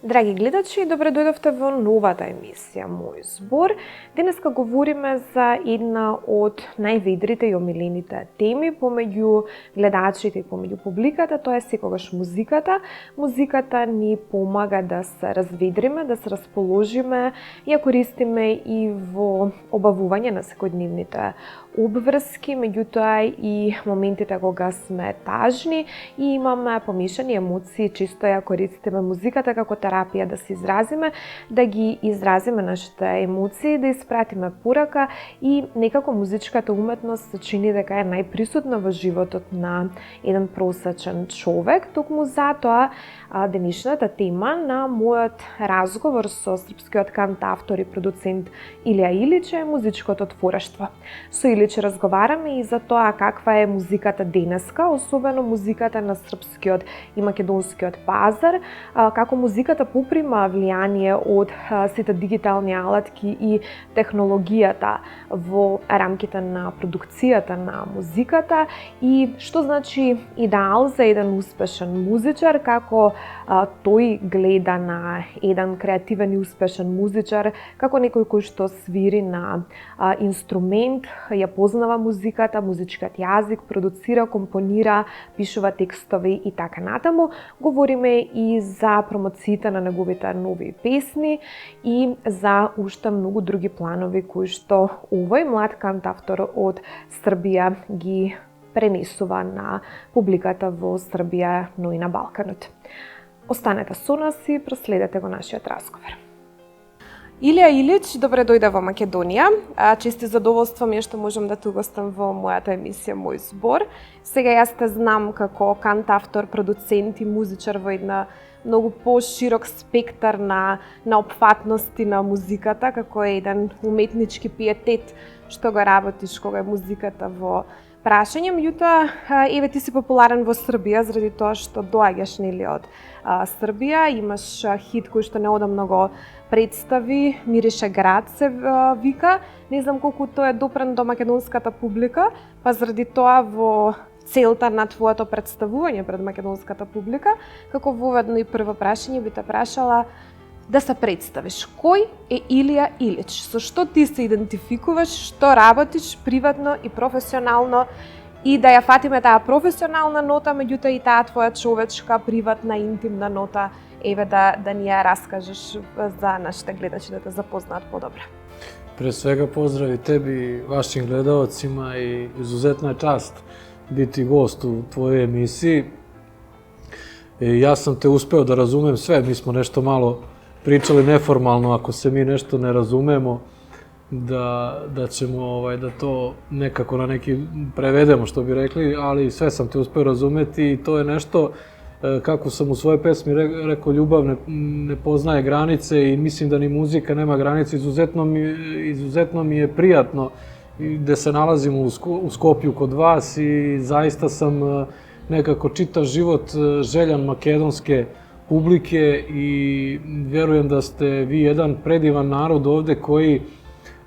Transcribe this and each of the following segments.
Драги гледачи, добре дојдовте во новата емисија Мој збор. Денеска говориме за една од најведрите и омилените теми помеѓу гледачите и помеѓу публиката, тоа е секогаш музиката. Музиката ни помага да се разведриме, да се расположиме и ја користиме и во обавување на секојдневните обврски, меѓутоа и моментите кога сме тажни и имаме помешани емоции, често ја користиме музиката како терапија да се изразиме, да ги изразиме нашите емоции, да испратиме порака и некако музичката уметност се чини дека е најприсутна во животот на еден просечен човек. Токму затоа денешната тема на мојот разговор со српскиот кантавтор и продуцент Илија Илич е музичкото творештво. Со Илич разговараме и за тоа каква е музиката денеска, особено музиката на српскиот и македонскиот пазар, како музиката поприма влијание од сите дигитални алатки и технологијата во рамките на продукцијата на музиката и што значи идеал за еден успешен музичар, како тој гледа на еден креативен и успешен музичар, како некој кој што свири на инструмент, ја познава музиката, музичкиот јазик, продуцира, компонира, пишува текстови и така натаму. Говориме и за промоциите на неговите нови песни и за уште многу други планови кои што овој млад кантавтор од Србија ги пренесува на публиката во Србија, но и на Балканот. Останете со нас и проследете го нашиот разговор. Илија Илич, добре дојде во Македонија. Чести задоволство ми е што можам да те угостам во мојата емисија Мој збор. Сега јас те знам како кантавтор, продуцент и музичар во една многу поширок спектар на опфатности на музиката, како е еден уметнички пиетет што го работиш кога е музиката во прашање. Меѓутоа, еве ти си популарен во Србија заради тоа што доаѓаш нели од Србија, имаш хит кој што не одамно представи, Мирише град се вика. Не знам колку тоа е допрен до македонската публика, па заради тоа во целта на твоето представување пред македонската публика, како воведно и прво прашање би те прашала да се представиш. Кој е Илија Илич? Со што ти се идентификуваш, што работиш приватно и професионално и да ја фатиме таа професионална нота, меѓутоа и таа твоја човечка, приватна, интимна нота, еве да ни ја раскажеш за нашите гледачи да те запознаат подобро. Pre svega pozdrav i tebi i vašim gledalcima i izuzetna je čast biti gost u tvojoj emisiji. Ja sam te uspeo da razumem sve, mi smo nešto malo pričali neformalno, ako se mi nešto ne razumemo, da ćemo da to nekako na neki prevedemo, što bi rekli, ali sve sam te uspeo razumeti i to je nešto, kako sam u svojoj pesmi rekao, ljubav ne poznaje granice i mislim da ni muzika nema granice. Izuzetno mi je prijatno gde se nalazimo u Skopju kod vas i zaista sam nekako čitav život željan makedonske publike i vjerujem da ste vi jedan predivan narod ovde koji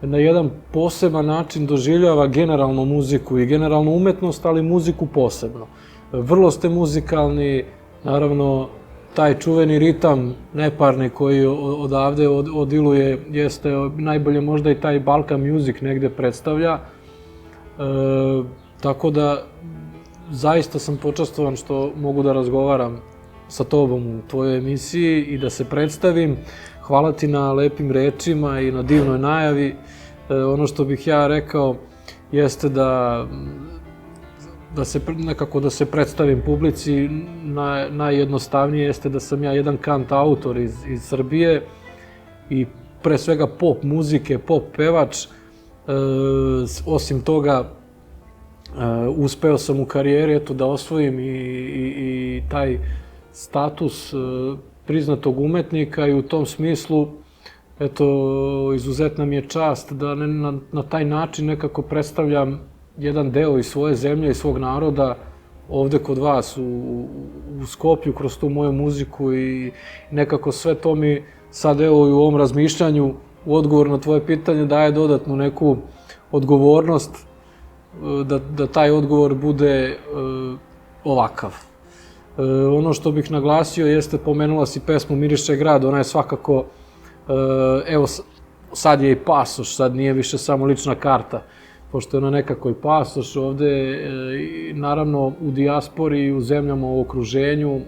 na jedan poseban način doživljava generalno muziku i generalno umetnost, ali muziku posebno. Vrlo ste muzikalni, naravno taj čuveni ritam neparni koji odavde odiluje jeste najbolje možda i taj Balkan music negde predstavlja. Tako da zaista sam počastovan što mogu da razgovaram sa tobom u tvojoj emisiji i da se predstavim. Hvala ti na lepim rečima i na divnoj najavi. Ono što bih ja rekao jeste da se predstavim publici, najjednostavnije jeste da sam ja jedan kantautor iz Srbije i pre svega pop muzike, pop pevač. Osim toga, uspeo sam u karijeri da osvojim i taj status priznatog umetnika i u tom smislu izuzetna mi je čast da na taj način nekako predstavljam jedan deo iz svoje zemlje i svog naroda ovde kod vas u Skopju kroz tu moju muziku i nekako sve to mi sad evo i u ovom razmišljanju u odgovor na tvoje pitanje daje dodatnu neku odgovornost da taj odgovor bude ovakav. Ono što bih naglasio jeste, pomenula si pesmu Miriše grad, ona je svakako, evo sad je i pasoš, sad nije više samo lična karta, pošto je ona nekako i pasoš ovde, naravno u dijaspori i u zemljama u okruženju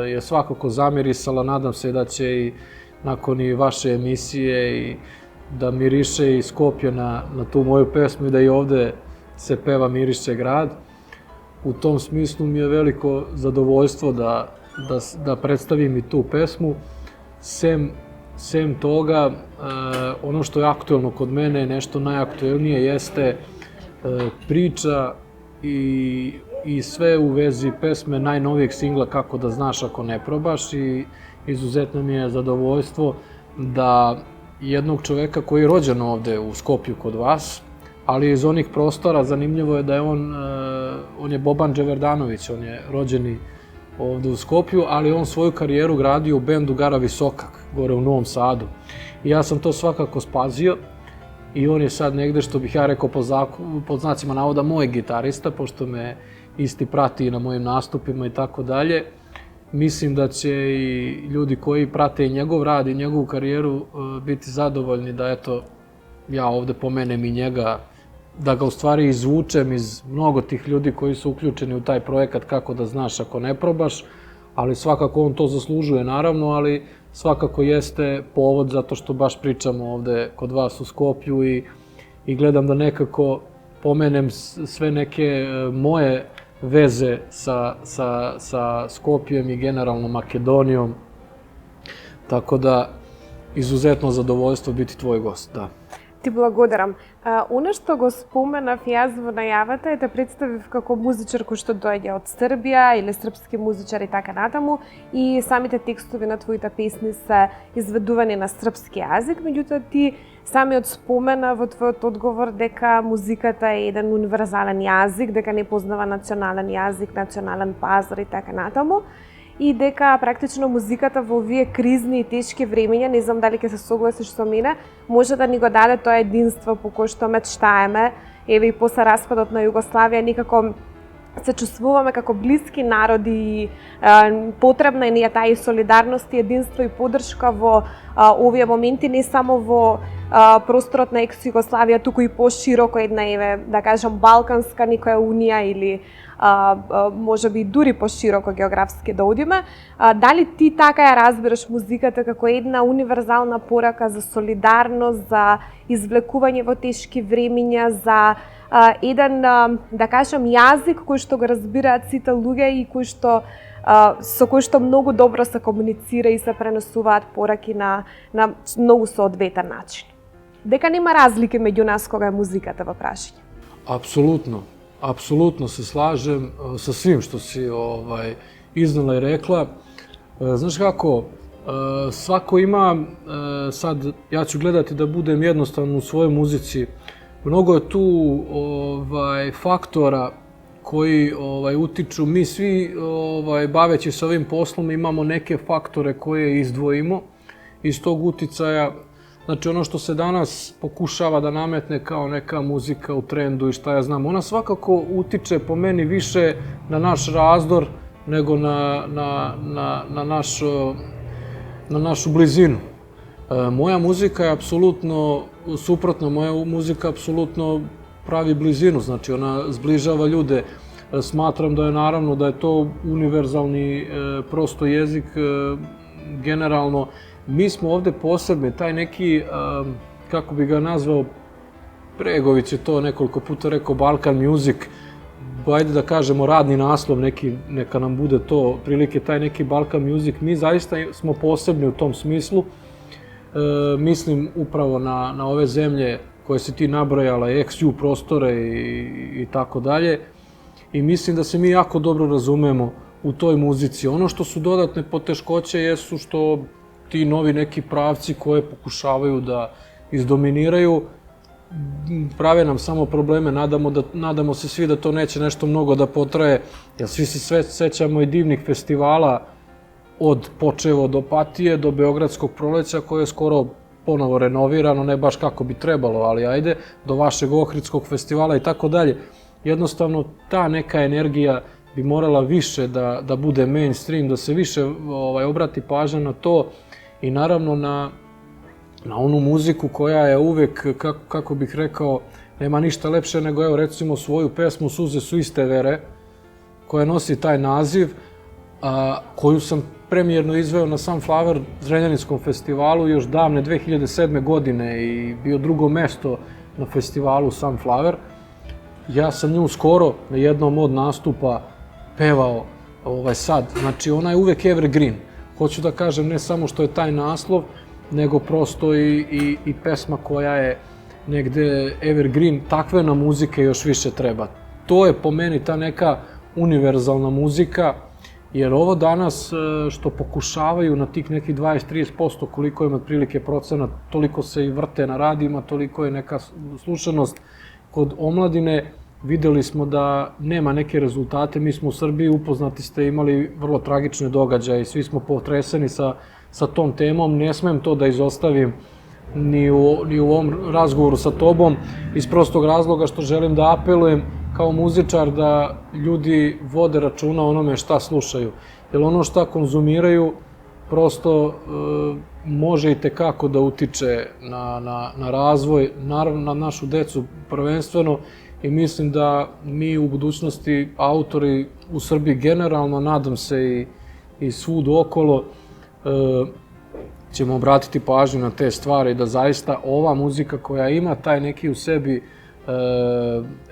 je svakako zamirisala, nadam se da će i nakon i vaše emisije i da miriše i Skopje na tu moju pesmu i da i ovde se peva Miriše grad. U tom smislu mi je veliko zadovoljstvo da predstavim i tu pesmu. Sem toga, ono što je aktuelno kod mene, nešto najaktuelnije jeste priča i sve u vezi pesme najnovijeg singla Kako da znaš ako ne probaš, i izuzetno mi je zadovoljstvo da jednog čoveka koji je rođen ovde u Skopju kod vas, ali iz onih prostora, zanimljivo je da je on je Boban Dževerdanović, on je rođeni ovde u Skopju, ali on svoju karijeru gradio u bendu Gara Visokak, gore u Novom Sadu. I ja sam to svakako spazio i on je sad negde, što bih ja rekao pod znacima navoda, moj gitarista, pošto me isti prati i na mojim nastupima i tako dalje. Mislim da će i ljudi koji prate i njegov rad i njegovu karijeru biti zadovoljni da, eto, ja ovde pomenem i njega, da ga u stvari izvučem iz mnogo tih ljudi koji su uključeni u taj projekat Kako da znaš ako ne probaš, ali svakako on to zaslužuje, naravno, ali svakako jeste povod zato što baš pričamo ovde kod vas u Skopju i gledam da nekako pomenem sve neke moje veze sa Skopjem i generalno Makedonijom, tako da izuzetno zadovoljstvo biti tvoj gost, da. Ти благодарам. Оно што го споменав јас во најавата е да представив како музичар кој што доаѓа од Србија или српски музичар и така натаму, и самите текстови на твоите песни се изведувани на српски јазик, меѓутоа ти самиот спомена во твојот одговор дека музиката е еден универзален јазик, дека не познава национален јазик, национален пазар и така натаму, и дека практично музиката во овие кризни и тешки времења, не знам дали ќе се согласиш со мене, може да ни го даде тоа единство по кое што мечтаеме. Еве и после распадот на Југославија некако се чувствуваме како блиски народи и потребна е ни е таа и солидарност и единство и поддршка во овие моменти, не само во просторот на екс-Југославија, туку и пошироко една, еве, да кажам, Балканска некоја унија или може би дури пошироко географски да одиме. Дали ти така ја разбираш музиката како една универзална порака за солидарност, за извлекување во тешки времења, за еден, да кажам, јазик кој што го разбираат сите луѓе и со кој што многу добро се комуницира и се пренесуваат пораки на многу соодветен начин? Дека нема разлики меѓу нас кога е музиката во прашање? Apsolutno se slažem sa svim što si iznala i rekla. Znaš kako, svako ima, sad ja ću gledati da budem jednostavno u svojoj muzici, mnogo je tu faktora koji utiču. Mi svi baveći se ovim poslom imamo neke faktore koje izdvojimo iz tog uticaja. Znači, ono što se danas pokušava da nametne kao neka muzika u trendu i šta ja znam, ona svakako utiče po meni više na naš razdor nego na našu blizinu. Moja muzika je apsolutno suprotno, moja muzika apsolutno pravi blizinu, znači ona zbližava ljude. Smatram da je, naravno, da je to univerzalni prosto jezik generalno. Mi smo ovde posebni, taj neki, kako bi ga nazvao, Bregović je to nekoliko puta rekao, Balkan music, ajde da kažemo radni naslov neki, neka nam bude to prilike, taj neki Balkan music. Mi zaista smo posebni u tom smislu. Mislim upravo na ove zemlje koje si ti nabrojala, ex-ju prostore i tako dalje. I mislim da se mi jako dobro razumemo u toj muzici. Ono što su dodatne poteškoće jesu što ti novi neki pravci koje pokušavaju da izdominiraju prave nam samo probleme. Nadamo se svi da to neće nešto mnogo da potraje, jer svi se sećamo i divnih festivala počev od Opatije do Beogradskog proleća, koje je skoro ponovo renovirano, ne baš kako bi trebalo, ali ajde, do vašeg Ohridskog festivala i tako dalje. Jednostavno, ta neka energija bi morala više da bude mainstream, da se više obrati pažnja na to i naravno na onu muziku koja je uvek, kako bih rekao, nema ništa lepše nego, evo recimo, svoju pesmu Suze su iste vere, koja nosi taj naziv, koju sam premijerno izveo na Sunflower Zrenjaninskom festivalu još davne 2007. godine i bio drugo mesto na festivalu Sunflower. Ja sam nju skoro na jednom od nastupa pevao sad. Znači, ona je uvek evergreen. Hoću da kažem, ne samo što je taj naslov, nego prosto i pesma koja je negde evergreen. Takve nam muzike još više treba. To je po meni ta neka univerzalna muzika, jer ovo danas što pokušavaju na tih nekih 20-30%, koliko ima otprilike procenat, toliko se i vrte na radijima, toliko je neka slušanost kod omladine, videli smo da nema neke rezultate. Mi smo u Srbiji, upoznati ste, imali vrlo tragične događaje i svi smo potreseni sa tom temom. Ne smem to da izostavim ni u ovom razgovoru sa tobom, iz prostog razloga što želim da apelujem kao muzičar da ljudi vode računa o onome šta slušaju. Jer ono šta konzumiraju prosto može i tekako da utiče na razvoj, naravno na našu decu prvenstveno, i mislim da mi u budućnosti, autori u Srbiji generalno, nadam se i svud okolo, ćemo obratiti pažnju na te stvari, da zaista ova muzika koja ima taj neki u sebi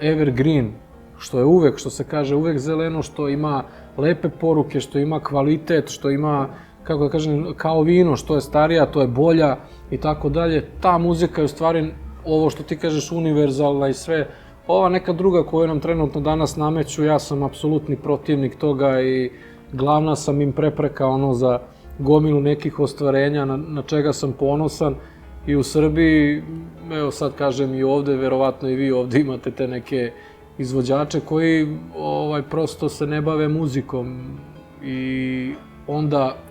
evergreen, što je uvek, što se kaže, uvek zeleno, što ima lepe poruke, što ima kvalitet, što ima, kako da kažem, kao vino, što je starija, to je bolja i tako dalje. Ta muzika je u stvari, ovo što ti kažeš, univerzalna i sve. Ova neka druga koju nam trenutno danas nameću, ja sam apsolutni protivnik toga i glavna sam im prepreka za gomilu nekih ostvarenja na čega sam ponosan. I u Srbiji, evo sad kažem i ovde, verovatno i vi ovde imate te neke izvođače koji prosto se ne bave muzikom i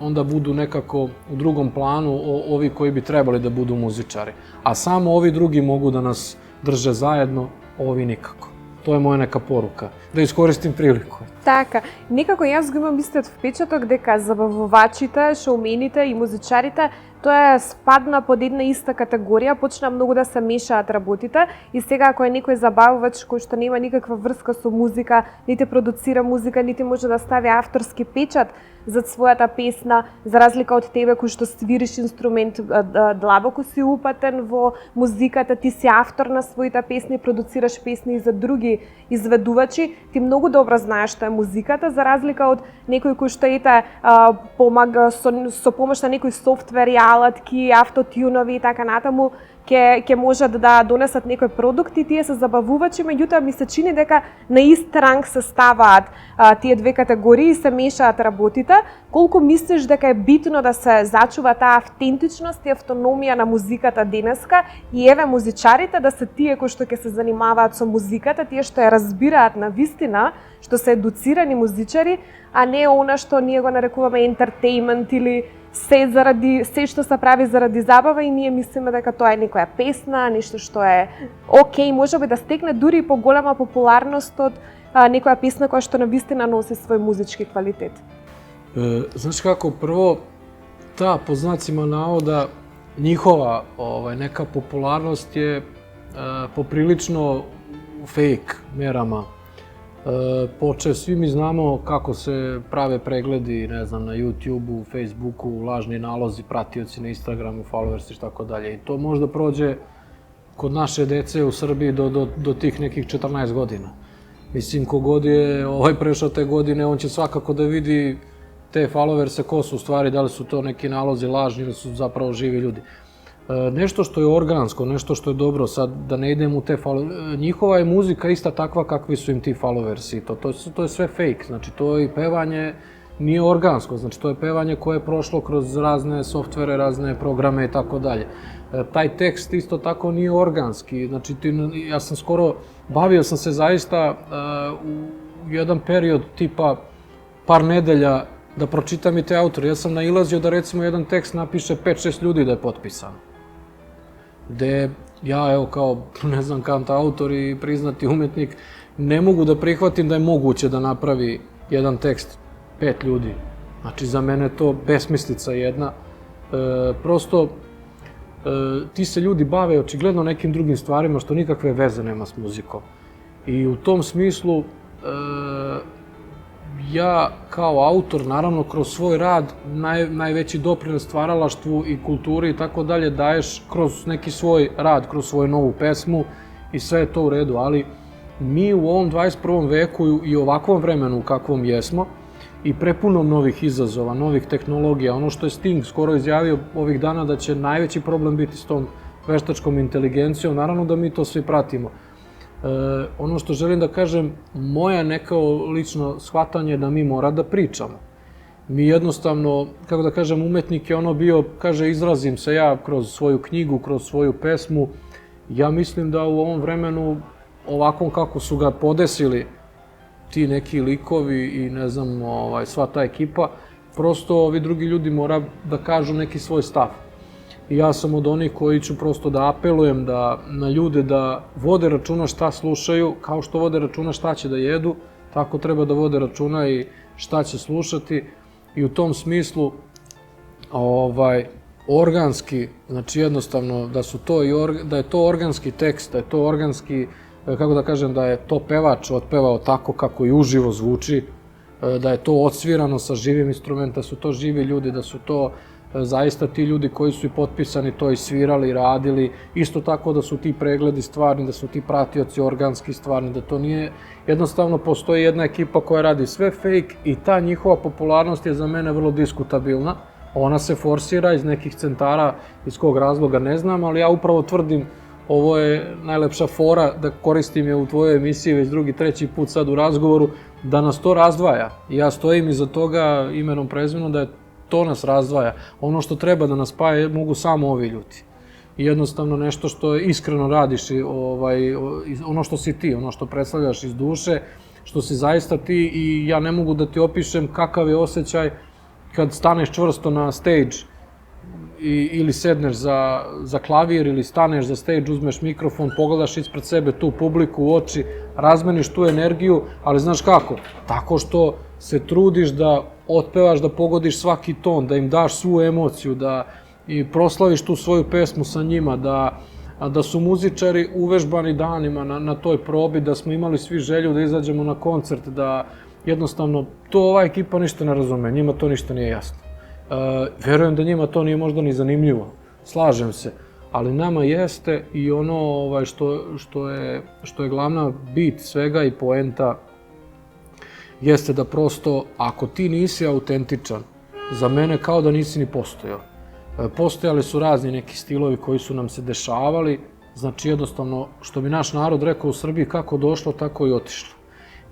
onda budu nekako u drugom planu ovi koji bi trebali da budu muzičari. A samo ovi drugi mogu da nas drže zajedno, ovi nikako. To je moja neka poruka, da iskoristim priliku. Така, некако јас го имам истиот впечаток дека забавувачите, шоумените и музичарите тоа спадна под една иста категорија, почна многу да се мешаат работите и сега ако е некој забавувач кој што нема никаква врска со музика, нити продуцира музика, нити може да стави авторски печат зад својата песна, за разлика од тебе кој што свириш инструмент, длабоко си упатен во музиката, ти си автор на своите песни, продуцираш песни и за други изведувачи, ти многу добро знаеш што е музиката, за разлика од некој кој што помага со помош на некој софтвер, алатки, автотюнови и така натаму, ќе можат да донесат некој продукт и тие се забавувачи, меѓутоа ми се чини дека на ист ранг се ставаат тие две категории и се мешаат работите. Колку мислиш дека е битно да се зачува таа автентичност и автономија на музиката денеска и еве музичарите да се тие кои што ќе се занимаваат со музиката, тие што ја разбираат на вистина, што се едуцирани музичари, а не она што ние го нарекуваме ентертејмент или се што се прави заради забава и ние мислиме дека тоа е некоја песна, нешто што е окей, можеби да стекне дури и поголема популарност од некоја песна која што навистина носи свој музички квалитет. Знаеш како, прво, та, по знацима навода, njihova neka popularnost je poprilično fake merama. Svi mi znamo kako se prave pregledi, ne znam, na YouTube-u, Facebooku, lažni nalozi, pratioci na Instagramu, followers i tako dalje. I to možda prođe kod naše dece u Srbiji do tih nekih 14 godina. Mislim, kogod je prešao te godine, on će svakako da vidi te followerse ko su u stvari, da li su to neki nalozi lažni ili su zapravo živi ljudi. Nešto što je organsko, nešto što je dobro, sad da ne idem u te followers, njihova je muzika ista takva kakvi su im ti followersi, to je sve fake, znači to i pevanje nije organsko, znači to je pevanje koje je prošlo kroz razne softvere, razne programe i tako dalje. Taj tekst isto tako nije organski, znači ja sam skoro, bavio sam se zaista u jedan period tipa par nedelja da pročitam i te autore. Ja sam nailazio da recimo jedan tekst napiše 5-6 ljudi da je potpisan. Gde ja, evo kao, ne znam, kantautor i priznati umetnik, ne mogu da prihvatim da je moguće da napravi jedan tekst 5 ljudi. Znači, za mene je to besmislica jedna. Prosto, ti se ljudi bave očigledno nekim drugim stvarima što nikakve veze nema s muzikom. I u tom smislu, ja kao autor, naravno, kroz svoj rad, najveći doprinos stvaralaštvu i kulturi i tako dalje daješ kroz neki svoj rad, kroz svoju novu pesmu i sve je to u redu, ali mi u ovom 21. veku i ovakvom vremenu u kakvom jesmo i prepunom novih izazova, novih tehnologija, ono što je Sting skoro izjavio ovih dana da će najveći problem biti s tom veštačkom inteligencijom, naravno da mi to svi pratimo. Ono što želim da kažem, moja neka lično shvatanje je da mi mora da pričamo. Mi jednostavno, kako da kažem, umetnik je ono bio, kaže, izrazim se ja kroz svoju knjigu, kroz svoju pesmu. Ja mislim da u ovom vremenu, ovakvom kako su ga podesili ti neki likovi i ne znam, sva ta ekipa, prosto ovi drugi ljudi mora da kažu neki svoj stav. I ja sam od onih koji ću prosto da apelujem na ljude da vode računa šta slušaju, kao što vode računa šta će da jedu, tako treba da vode računa i šta će slušati. I u tom smislu, organski, znači jednostavno da je to organski tekst, da je to organski, kako da kažem, da je to pevač otpevao tako kako i uživo zvuči, da je to odsvirano sa živim instrumenta, da su to živi ljudi, da su to zaista ti ljudi koji su i potpisani to i svirali i radili, isto tako da su ti pregledi stvarni, da su ti pratioci organski stvarni, da to nije, jednostavno postoji jedna ekipa koja radi sve fake i ta njihova popularnost je za mene vrlo diskutabilna. Ona se forsira iz nekih centara, iz kog razloga ne znam, ali ja upravo tvrdim, ovo je najlepša fora da koristim je u tvojoj emisiji već drugi, treći put sad u razgovoru, da nas to razdvaja. I ja stojim iza toga imenom prezimenom da je to nas razdvaja. Ono što treba da nas spaja mogu samo ovi ljudi. I jednostavno nešto što iskreno radiš, ono što si ti, ono što predstavljaš iz duše, što si zaista ti i ja ne mogu da ti opišem kakav je osjećaj kad staneš čvrsto na stage ili sedneš za klavir ili staneš za stage, uzmeš mikrofon, pogledaš ispred sebe tu publiku u oči, razmeniš tu energiju, ali znaš kako? Tako što se trudiš da otpevaš, da pogodiš svaki ton, da im daš svu emociju, da i proslaviš tu svoju pesmu sa njima, da su muzičari uvežbani danima na toj probi, da smo imali svi želju da izađemo na koncert, da jednostavno to ova ekipa ništa ne razume, njima to ništa nije jasno. Verujem da njima to nije možda ni zanimljivo, slažem se, ali nama jeste i ono što je glavna bit svega i poenta jeste da prosto, ako ti nisi autentičan, za mene kao da nisi ni postojao. Postojali su razni neki stilovi koji su nam se dešavali, znači jednostavno, što bi naš narod rekao u Srbiji, kako došlo, tako i otišlo.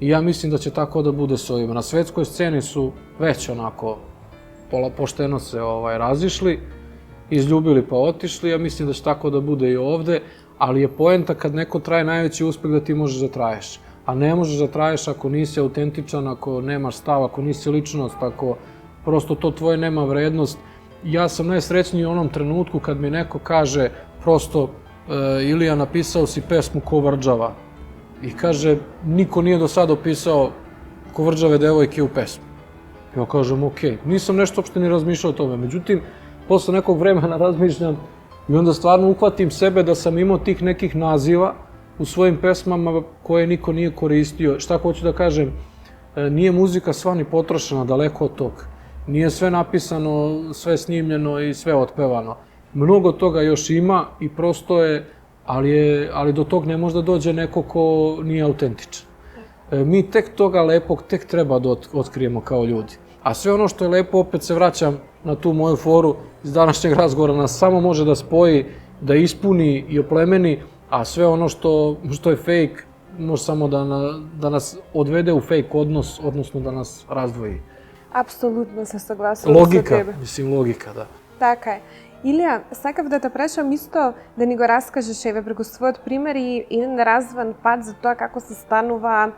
I ja mislim da će tako da bude s ovima. Na svetskoj sceni su već onako pošteno se razišli, izljubili pa otišli, ja mislim da će tako da bude i ovde, ali je poenta kad neko traje najveći uspeh da ti možeš da traješ. A ne možeš da traješ ako nisi autentičan, ako nemaš stav, ako nisi ličnost, ako prosto to tvoje nema vrednost. Ja sam najsrećniji u onom trenutku kad mi neko kaže prosto Ilija, napisao si pesmu ko vrđava. I kaže, niko nije do sada opisao ko vrđave devojke u pesmu. Ja kažem, okej, nisam nešto uopšte ni razmišljao o tome. Međutim, posle nekog vremena razmišljam i onda stvarno uhvatim sebe da sam imao tih nekih naziva u svojim pesmama koje niko nije koristio. Šta hoću da kažem, nije muzika sva ni potrošena, daleko od tog. Nije sve napisano, sve snimljeno i sve otpevano. Mnogo toga još ima i prosto je, ali do tog ne može da dođe neko ko nije autentičan. Mi tek toga lepog tek treba da otkrijemo kao ljudi. A sve ono što je lepo, opet se vraćam na tu moju foru iz današnjeg razgovora, nas samo može da spoji, da ispuni i oplemeni, a sve ono što je fake može samo da nas odvede u fake odnos, odnosno da nas razdvoji. Apsolutno se saglasila sa tebe. Logika, da. Така е. Илија, сакав да те прашам исто да ни го раскажеш еве преку својот пример и еден развен пат за тоа како се станува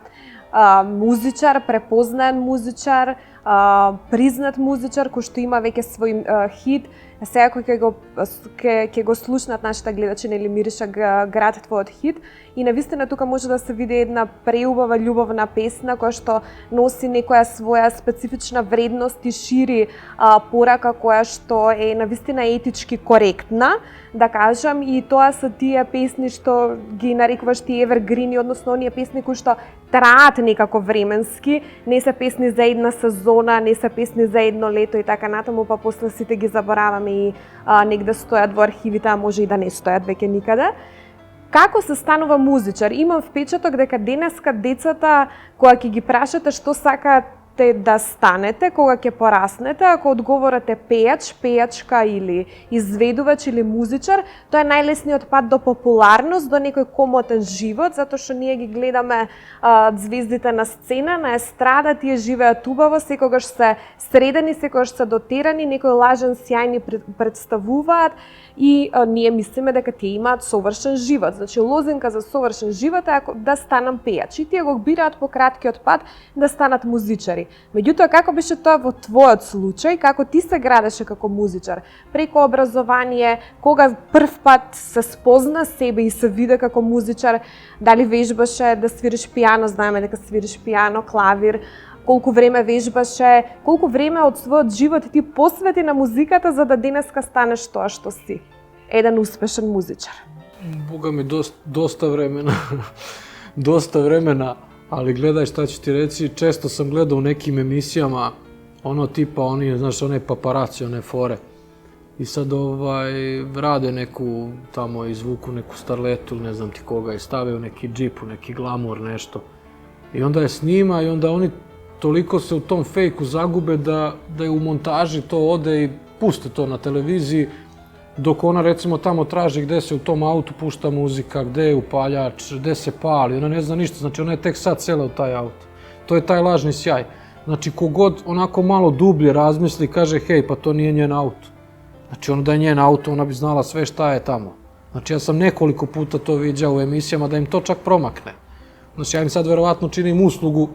музичар, препознаен музичар, признат музичар кој што има веќе свој хит, сега кој ќе го слушнат нашите гледачи, нели мириша град твојот хит, и навистина тука може да се види една преубава љубовна песна која што носи некоја своја специфична вредност и шири порака која што е навистина етички коректна, да кажам, и тоа се тие песни што ги нарекуваш ти евергрини, односно оние песни кои што траат некако временски, не се песни за една сезона, не се песни за едно лето и така натаму, па после сите ги забораваме и негде стојат во архивите, а може и да не стојат веќе никаде. Како се станува музичар? Имам впечаток дека денеска децата, кога ќе ги прашате што сакаат да станете кога ќе пораснете, ако одговорат е пејач, пејачка или изведувач или музичар, тоа е најлесниот пат до популарност, до некој комотен живот, затоа што ние ги гледаме звездите на сцена, на естрада, тие живеат убаво, секогаш се средени, секогаш се дотерани, некој лажен сјајни представуваат и ние мислиме дека тие имаат совршен живот. Значи лозинка за совршен живот е да станам пејач. И тие го бираат по краткиот пат да станат музичари. Меѓутоа, како беше тоа во твојот случај? Како ти се градеше како музичар? Преку образование, кога прв пат се спозна себе и се виде како музичар? Дали вежбаше да свириш пијано? Знаеме дека свириш пијано, клавир. Колку време вежбаше? Колку време од својот живот ти посвети на музиката за да денеска станеш тоа што си? Еден успешен музичар. Бога ми, доста времена. Доста времена. Ali gledaj šta ću ti reći, često sam gledao u nekim emisijama ono tipa, one paparaci, one fore. I sad rade neku tamo, izvuku neku starletu, ne znam ti koga, i stave u neki džip, u neki glamur, nešto. I onda je snima i onda oni toliko se u tom fejku zagube da je u montaži to ode i puste to na televiziji, dok ona recimo tamo traži gde se u tom autu pušta muzika, gde je upaljač, gde se pali, ona ne zna ništa, znači ona je tek sad sela u taj auto. To je taj lažni sjaj. Znači kogod onako malo dublje razmisli, kaže hej, pa to nije njen auto. Znači ono da je njen auto, ona bi znala sve šta je tamo. Znači ja sam nekoliko puta to viđao u emisijama da im to čak promakne. Znači ja im sad verovatno činim uslugu,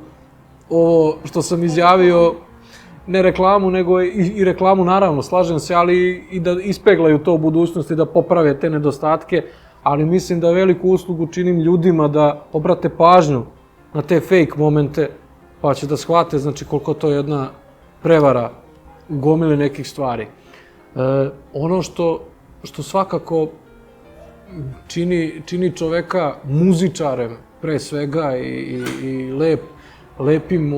ovo što sam izjavio, ne reklamu, nego i reklamu, naravno, slažem se, ali i da ispeglaju to u budućnosti, da poprave te nedostatke, ali mislim da veliku uslugu činim ljudima da obrate pažnju na te fake momente, pa će da shvate, znači, koliko to je jedna prevara u gomili nekih stvari. Ono što svakako čini čoveka muzičarem, pre svega, i lepim,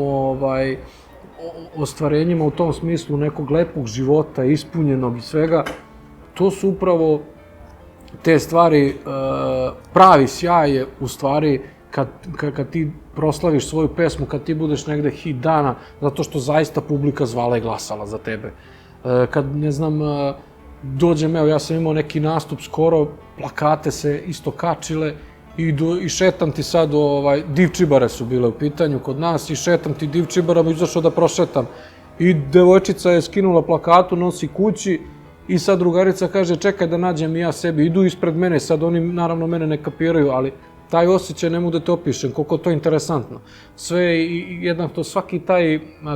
ostvarenjima u tom smislu nekog lepog života, ispunjenog i svega, to su upravo te stvari, pravi sjaj je u stvari kad ti proslaviš svoju pesmu, kad ti budeš negde hit dana, zato što zaista publika zvala i glasala za tebe. Kad, ne znam, dođem, evo, ja sam imao neki nastup skoro, plakate se isto kačile, i šetam ti sad, divčibare su bile u pitanju kod nas, i šetam ti divčibarom, izašao da prošetam. I devojčica je skinula plakatu, nosi kući, i sad drugarica kaže čekaj da nađem i ja sebi. Idu ispred mene, sad oni naravno mene ne kapiraju, ali taj osjećaj ne mogu da te opišem, koliko to je interesantno. Sve jednako, svaki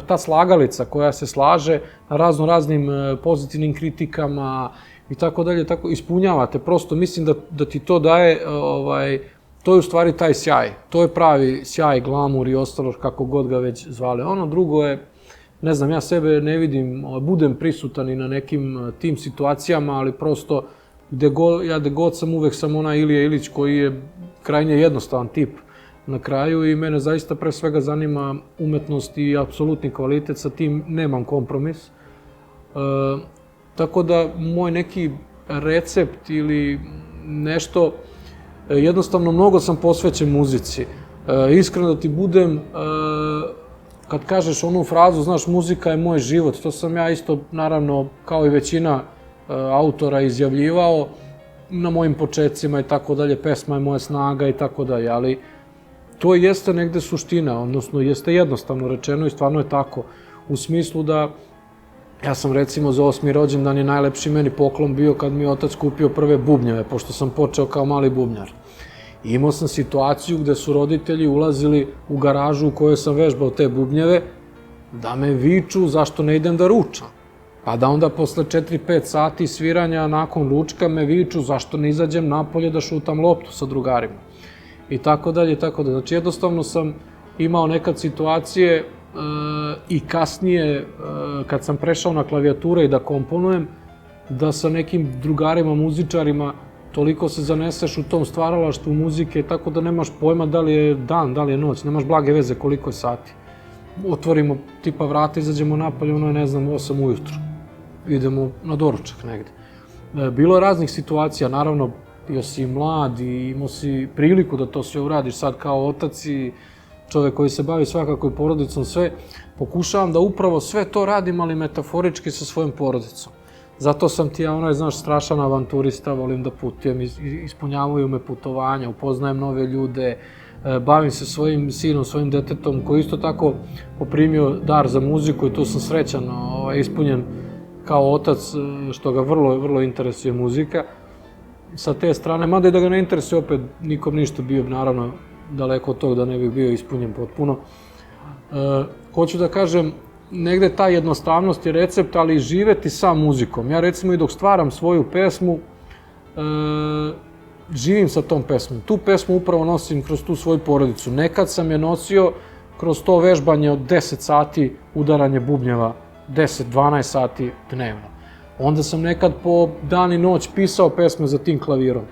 ta slagalica koja se slaže na raznim pozitivnim kritikama i tako dalje, tako ispunjavate. Prosto mislim da ti to daje, to je u stvari taj sjaj. To je pravi sjaj, glamur i ostalo, kako god ga već zvali. Ono drugo je, ne znam, ja sebe ne vidim, budem prisutan i na nekim tim situacijama, ali prosto gde god sam, uvek sam onaj Ilija Ilić koji je krajnje jednostavan tip na kraju i mene zaista pre svega zanima umetnost i apsolutni kvalitet, sa tim nemam kompromis. Tako da moj neki recept ili nešto, jednostavno mnogo sam posvećen muzici. Iskreno da ti budem, kad kažeš onu frazu, znaš, muzika je moj život, to sam ja isto, naravno, kao i većina autora izjavljivao na mojim početcima i tako dalje, pesma je moja snaga i tako dalje, ali to jeste negde suština, odnosno jeste jednostavno rečeno i stvarno je tako, u smislu da ja sam recimo za 8. rođendan je najlepši meni poklon bio kad mi je otac kupio prve bubnjeve, pošto sam počeo kao mali bubnjar. I imao sam situaciju gde su roditelji ulazili u garažu u kojoj sam vežbao te bubnjeve, da me viču zašto ne idem da ručam. Pa da onda posle 4-5 sati sviranja nakon ručka me viču zašto ne izađem napolje da šutam loptu sa drugarima. I tako dalje, i tako dalje. Znači jednostavno sam imao nekad situacije i kasnije kad sam prešao na klavijature i da komponujem, da sa nekim drugarima, muzičarima, toliko se zaneseš u tom stvaralaštvu muzike, tako da nemaš pojma da li je dan, da li je noć, nemaš blage veze koliko je sati. Otvorimo tipa vrata, izađemo napolje, ono je, ne znam, 8 ujutru. Idemo na doručak negde. Bilo je raznih situacija, naravno, bio si mlad i imao si priliku da to sve uradiš sad kao otac i čovek koji se bavi svakako i porodicom, sve. Pokušavam da upravo sve to radim, ali metaforički sa svojom porodicom. Zato sam ti ja znaš, strašan avanturista, volim da putujem, ispunjavaju me putovanja, upoznajem nove ljude, bavim se svojim sinom, svojim detetom, koji isto tako poprimio dar za muziku i tu sam srećan, ispunjen kao otac, što ga vrlo interesuje muzika. Sa te strane, mada i da ga ne interesuje, opet nikom ništa, bio naravno daleko od toga da ne bih bio ispunjen potpuno. Hoću da kažem, negde ta jednostavnost je recept, ali i živeti sa muzikom. Ja recimo i dok stvaram svoju pesmu, živim sa tom pesmom. Tu pesmu upravo nosim kroz tu svoju porodicu. Nekad sam je nosio kroz to vežbanje od 10 sati udaranje bubnjeva, 10-12 sati dnevno. Onda sam nekad po dan i noć pisao pesme za tim klavirom.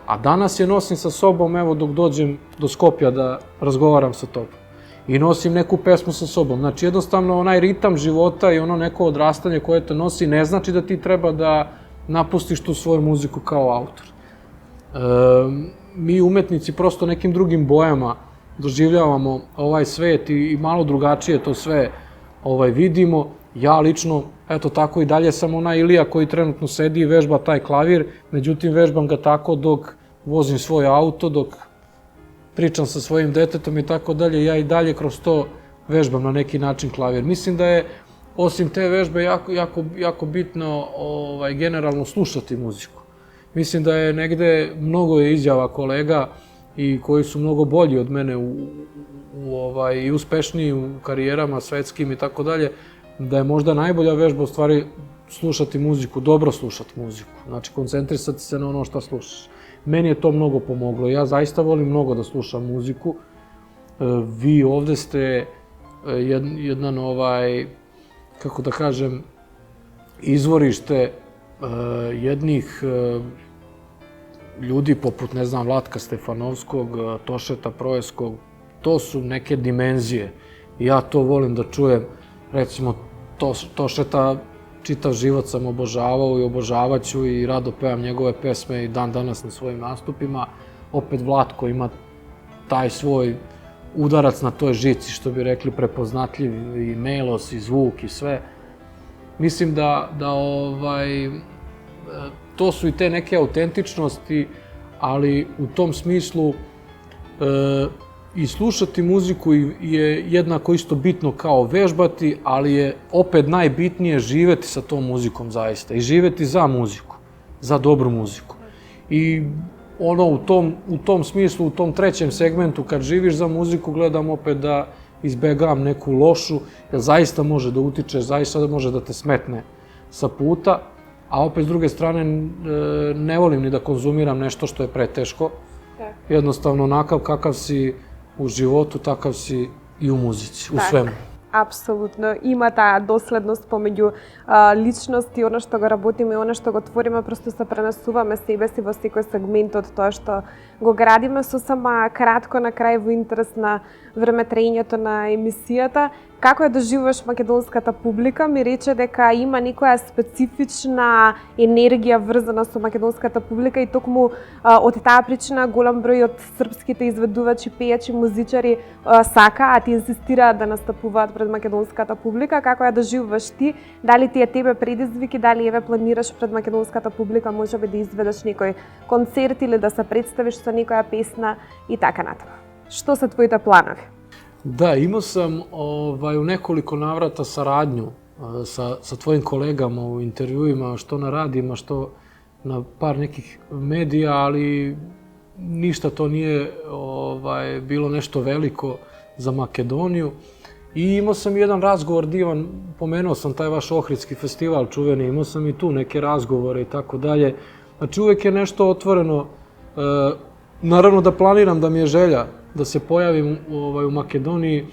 A danas je nosim sa sobom, evo dok dođem do Skopja da razgovaram sa tobom. I nosim neku pesmu sa sobom. Znači jednostavno onaj ritam života i ono neko odrastanje koje te nosi ne znači da ti treba da napustiš tu svoju muziku kao autor. Mi umetnici prosto nekim drugim bojama doživljavamo ovaj svet i malo drugačije to sve vidimo. Ja lično, eto tako i dalje sam onaj Ilija koji trenutno sedi i vežba taj klavir, međutim vežbam ga tako dok vozim svoj auto, dok pričam sa svojim detetom i tako dalje, ja i dalje kroz to vežbam na neki način klavir. Mislim da je, osim te vežbe, jako bitno generalno slušati muziku. Mislim da je negde, mnogo je izjava kolega i koji su mnogo bolji od mene i uspešniji u karijerama svetskim i tako dalje, da je možda najbolja vežba u stvari slušati muziku, dobro slušati muziku. Znači, koncentrisati se na ono što slušaš. Meni je to mnogo pomoglo. Ja zaista volim mnogo da slušam muziku. Vi ovde ste jedan, kako da kažem, izvorište jednih ljudi poput, ne znam, Vlatka Stefanovskog, Tošeta Projeskog. To su neke dimenzije. I ja to volim da čujem. Recimo, Tošeta čitav život sam obožavao i obožavaću i rado pevam njegove pesme i dan danas na svojim nastupima. Opet Vlatko ima taj svoj udarac na toj žici, što bi rekli, prepoznatljiv i melos i zvuk i sve. Mislim da to su i te neke autentičnosti, ali u tom smislu i slušati muziku je jednako isto bitno kao vežbati, ali je opet najbitnije živeti sa tom muzikom zaista i živeti za muziku, za dobru muziku. I u tom smislu, u tom trećem segmentu, kad živiš za muziku, gledam opet da izbegavam neku lošu, jer zaista može da utiče, zaista može da te smetne sa puta, a opet s druge strane ne volim ni da konzumiram nešto što je preteško. Jednostavno onakav kakav si u životu, takav si i u muzici, u svemu. Apsolutno. Има таа доследност помеѓу личност и она што го работиме и она што го твориме, просто се пренесуваме себе си во секој сегмент од тоа што го градиме. Сосема кратко на крај во интерес на времетраењето на емисијата. Како ја доживуваш македонската публика? Ми рече дека има некоја специфична енергија врзана со македонската публика и токму од таа причина голем број од српските изведувачи, пејачи, музичари сакаат и инсистираат да настапуваат пред македонската публика. Како ја доживуваш ти? Дали ти е тебе предизвик и дали еве планираш пред македонската публика можеби да изведеш некој концерт или да се представиш со некоја песна и така натаму? Што се твоите планови? Da, imao sam u nekoliko navrata saradnju sa tvojim kolegama u intervjuima, što na radijima, što na par nekih medija, ali ništa to nije bilo nešto veliko za Makedoniju. I imao sam jedan razgovor divan, pomenuo sam taj vaš Ohridski festival čuveni, imao sam i tu neke razgovore i tako dalje. Znači uvek je nešto otvoreno. Naravno da planiram, da mi je želja da se pojavim u Makedoniji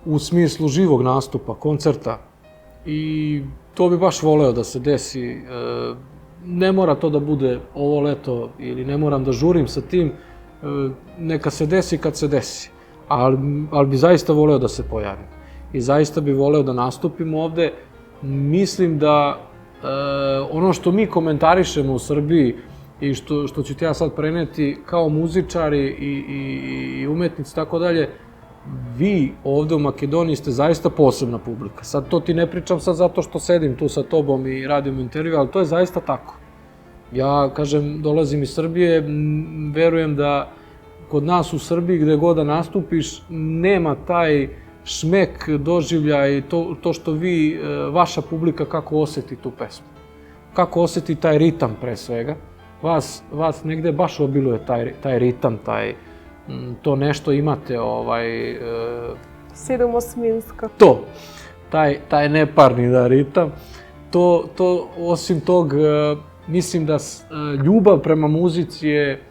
u smislu živog nastupa, koncerta. I to bi baš voleo da se desi. Ne mora to da bude ovo leto ili ne moram da žurim sa tim. Neka se desi kad se desi. Ali bi zaista voleo da se pojavim. I zaista bi voleo da nastupim ovde. Mislim da ono što mi komentarišemo u Srbiji i što ću ti ja sad preneti kao muzičari i umetnici, tako dalje, vi ovde u Makedoniji ste zaista posebna publika. Sad to ti ne pričam sad zato što sedim tu sa tobom i radim intervju, ali to je zaista tako. Ja, kažem, dolazim iz Srbije, verujem da kod nas u Srbiji, gde god da nastupiš, nema taj šmek, doživljaj, to što vi, vaša publika, kako oseti tu pesmu. Kako oseti taj ritam, pre svega. Vas negde baš obiluje taj ritam, to nešto imate, Sedmosminska. To, taj neparni ritam. To, osim tog, mislim da ljubav prema muzici je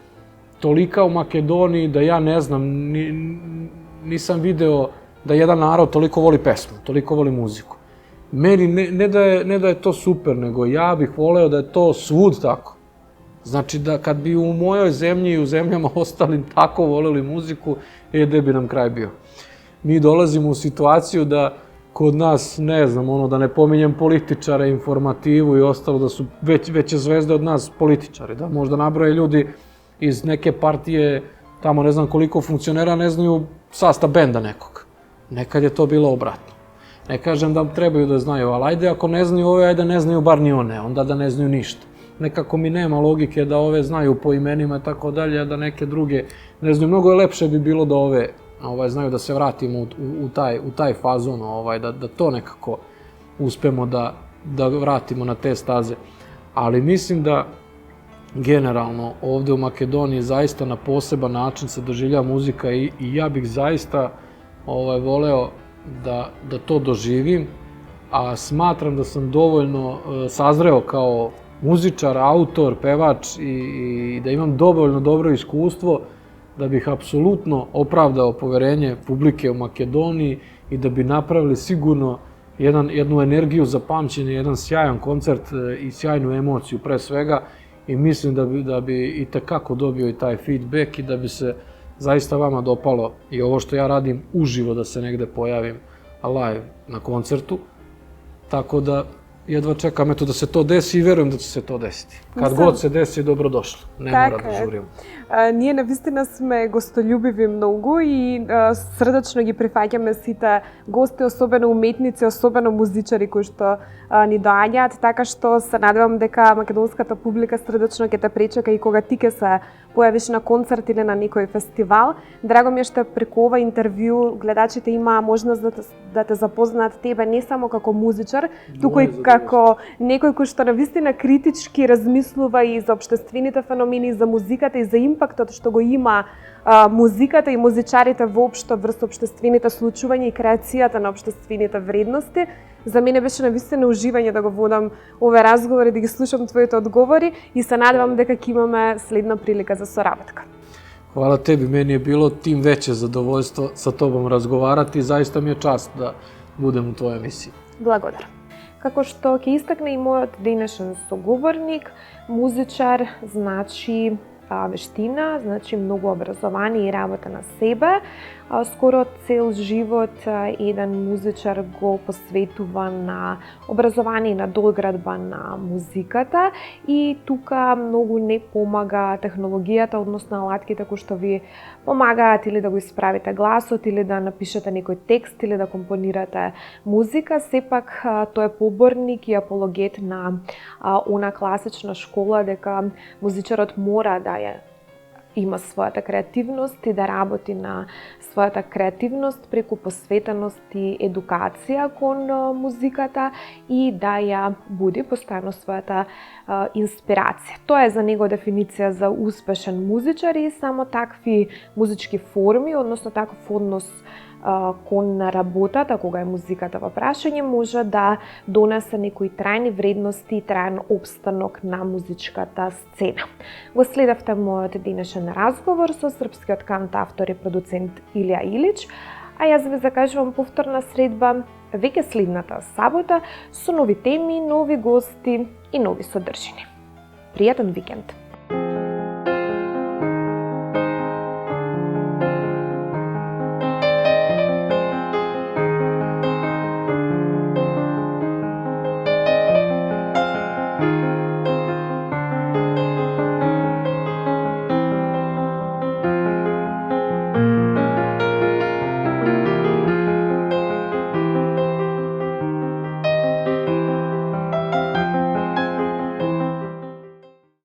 tolika u Makedoniji da ja ne znam, nisam video da jedan narod toliko voli pesmu, toliko voli muziku. Meni ne da je to super, nego ja bih voleo da je to svud tako. Znači da kad bi u mojoj zemlji i u zemljama ostalim tako voleli muziku, gde bi nam kraj bio. Mi dolazimo u situaciju da kod nas, ne znam, da ne pominjem političare, informativu i ostalo, da su veće zvezde od nas političari, da možda nabroje ljudi iz neke partije, tamo ne znam koliko funkcionera, ne znaju sastav benda nekog. Nekad je to bilo obratno. Ne kažem da trebaju da znaju, ali ajde ako ne znaju ove, ajde ne znaju bar ni one, onda da ne znaju ništa. Nekako mi nema logike da ove znaju po imenima i tako dalje, a da neke druge ne znaju. Mnogo je lepše bi bilo da ove znaju da se vratimo u taj fazon, da to nekako uspemo da vratimo na te staze. Ali mislim da generalno ovde u Makedoniji zaista na poseban način se doživlja muzika i ja bih zaista voleo da to doživim, a smatram da sam dovoljno sazreo kao muzičar, autor, pevač i da imam dovoljno dobro iskustvo da bih apsolutno opravdao poverenje publike u Makedoniji i da bi napravili sigurno jednu energiju za pamćenje, jedan sjajan koncert i sjajnu emociju pre svega i mislim da bi i tekako dobio i taj feedback i da bi se zaista vama dopalo i ovo što ja radim uživo da se negde pojavim live na koncertu. Tako da jedva čekam da se to desi i verujem da će se to desiti. Kad god se desi, dobrodošlo. Ne mora da žurimo. Ние навистина сме гостолюбиви многу и срдачно ги прифаќаме сите гости, особено уметници, особено музичари кои што ни доаѓаат, така што се надевам дека македонската публика срдачно ќе те пречека и кога ти ќе се појавиш на концерт или на некој фестивал. Драго ми е што преку ова интервју гледачите имаа можност да те запознаат тебе не само како музичар, туку и како некој кој што навистина критички размислува и за општествените феномени, за музиката и за импактот што го има музиката и музичарите воопшто врз општествените случувања и креацијата на општествените вредности. За мене беше навистина уживање да го водам овие разговори, да ги слушам твоите одговори и се надевам дека ќе имаме следна прилика за соработка. Hvala tebi, meni je bilo tim veće zadovoljstvo sa tobom razgovarati i zaista mi je čast da budem u tvojoj emisiji. Благодарам. Како што ќе истакне и мојот денешен соговорник, музичар значи вештина, значи многу образование и работа на себе. Скоро цел живот еден музичар го посветува на образование и на доградба на музиката и тука многу не помага технологијата, односно алатките кои што ви помагаат или да го исправите гласот, или да напишете некој текст, или да компонирате музика. Сепак тој е поборник и апологет на она класична школа дека музичарот мора да има својата креативност и да работи на својата креативност преку посветеност и едукација кон музиката и да ја буди постојано својата инспирација. Тоа е за него дефиниција за успешен музичар и само такви музички форми, односно таков однос кон работата, кога е музиката во прашање, може да донесе некои трајни вредности и трајен обстанок на музичката сцена. Го следавте мојот денешен разговор со српскиот кантавтор и продуцент Илија Илич, а јас ви закажувам повторна средба веќе следната сабота со нови теми, нови гости и нови содржини. Пријатен викенд!